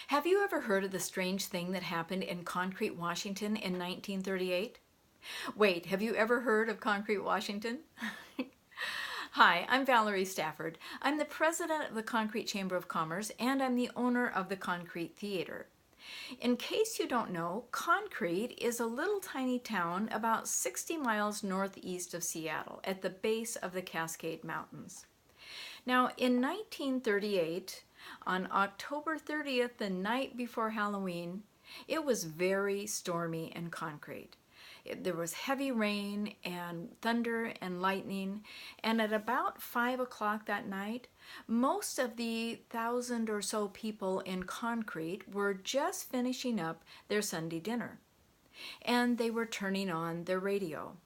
Have you ever heard of the strange thing that happened in Concrete, Washington in 1938? Wait, have you ever heard of Concrete, Washington? Hi, I'm Valerie Stafford. I'm the president of the Concrete Chamber of Commerce and I'm the owner of the Concrete Theater. In case you don't know, Concrete is a little tiny town about 60 miles northeast of Seattle at the base of the Cascade Mountains. Now, in 1938, on October 30th, the night before Halloween, it was very stormy in Concrete. There was heavy rain and thunder and lightning, and at about 5 o'clock that night, most of the 1,000 or so people in Concrete were just finishing up their Sunday dinner, and they were turning on their radio.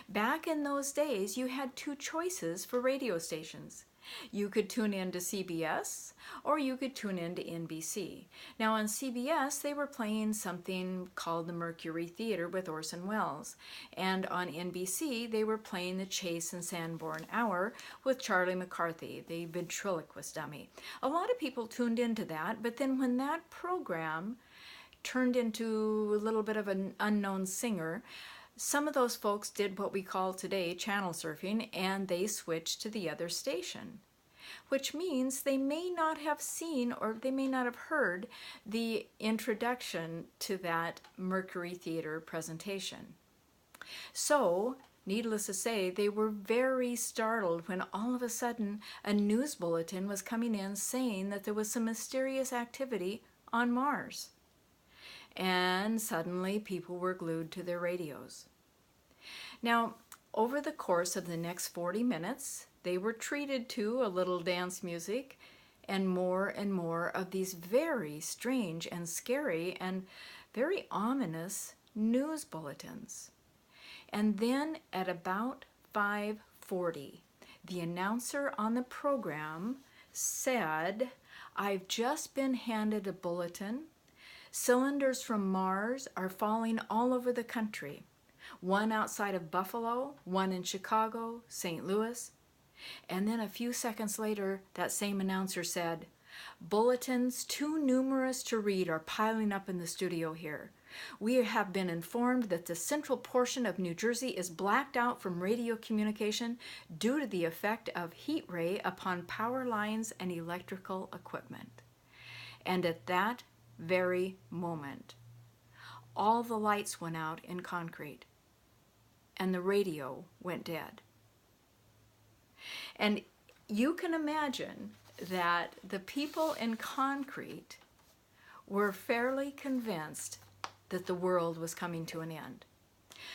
Back in those days, you had two choices for radio stations. You could tune in to CBS or you could tune in to NBC. Now on CBS, they were playing something called the Mercury Theater with Orson Welles. And on NBC, they were playing the Chase and Sanborn Hour with Charlie McCarthy, the ventriloquist dummy. A lot of people tuned into that, but then when that program turned into a little bit of an unknown singer, some of those folks did what we call today channel surfing, and they switched to the other station, which means they may not have seen or they may not have heard the introduction to that Mercury Theater presentation. So, needless to say, they were very startled when all of a sudden a news bulletin was coming in saying that there was some mysterious activity on Mars. And suddenly people were glued to their radios. Now, over the course of the next 40 minutes, they were treated to a little dance music and more of these very strange and scary and very ominous news bulletins. And then at about 5:40, the announcer on the program said, "I've just been handed a bulletin. Cylinders from Mars are falling all over the country. One outside of Buffalo, one in Chicago, St. Louis." And then a few seconds later, that same announcer said, "Bulletins too numerous to read are piling up in the studio here. We have been informed that the central portion of New Jersey is blacked out from radio communication due to the effect of heat ray upon power lines and electrical equipment." And at that very moment, all the lights went out in Concrete and the radio went dead. And you can imagine that the people in Concrete were fairly convinced that the world was coming to an end.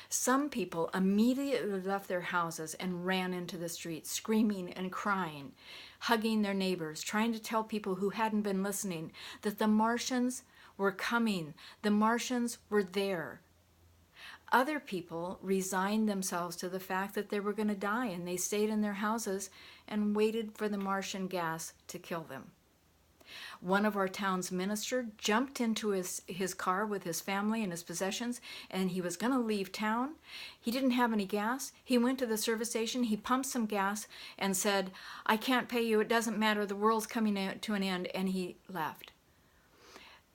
Some people immediately left their houses and ran into the streets, screaming and crying, hugging their neighbors, trying to tell people who hadn't been listening that the Martians were coming, the Martians were there. Other people resigned themselves to the fact that they were going to die, and they stayed in their houses and waited for the Martian gas to kill them. One of our town's minister jumped into his car with his family and his possessions, and he was going to leave town. He didn't have any gas. He went to the service station, he pumped some gas and said, "I can't pay you, it doesn't matter, the world's coming to an end," and he left.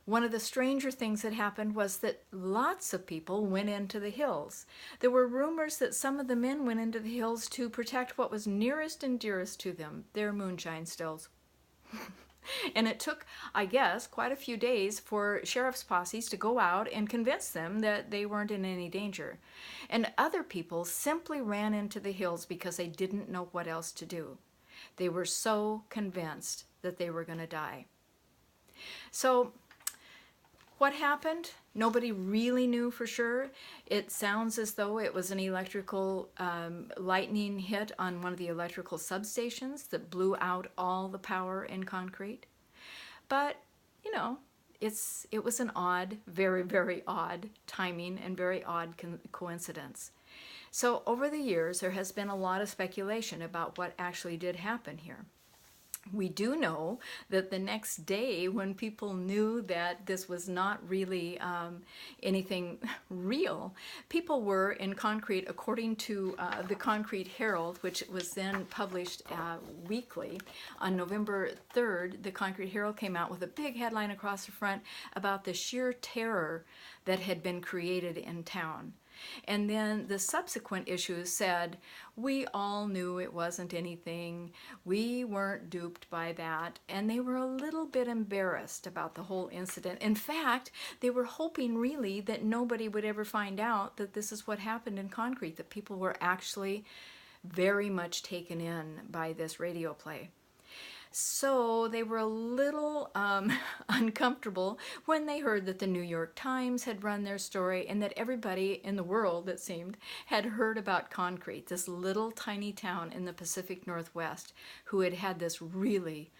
One of the stranger things that happened was that lots of people went into the hills. There were rumors that some of the men went into the hills to protect what was nearest and dearest to them, their moonshine stills. And it took, I guess, quite a few days for sheriff's posses to go out and convince them that they weren't in any danger. And other people simply ran into the hills because they didn't know what else to do. They were so convinced that they were going to die. So, what happened? Nobody really knew for sure. It sounds as though it was an electrical lightning hit on one of the electrical substations that blew out all the power in Concrete. But, you know, it was an odd, very, very odd timing and very odd coincidence. So over the years, there has been a lot of speculation about what actually did happen here. We do know that the next day, when people knew that this was not really anything real, people were in concrete, according to the Concrete Herald, which was then published weekly. On November 3rd, the Concrete Herald came out with a big headline across the front about the sheer terror that had been created in town. And then the subsequent issues said, we all knew it wasn't anything, we weren't duped by that, and they were a little bit embarrassed about the whole incident. In fact, they were hoping really that nobody would ever find out that this is what happened in concrete, that people were actually very much taken in by this radio play. So they were a little uncomfortable when they heard that the New York Times had run their story and that everybody in the world, it seemed, had heard about Concrete, this little tiny town in the Pacific Northwest who had had this really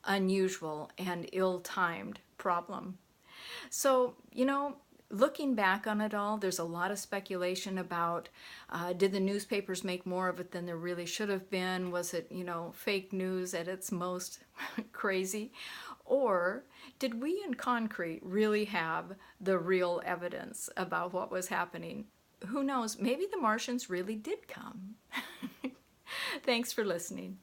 unusual and ill-timed problem. So, you know, looking back on it all, there's a lot of speculation about did the newspapers make more of it than there really should have been? Was it, you know, fake news at its most crazy? Or did we in concrete really have the real evidence about what was happening? Who knows? Maybe the Martians really did come. Thanks for listening.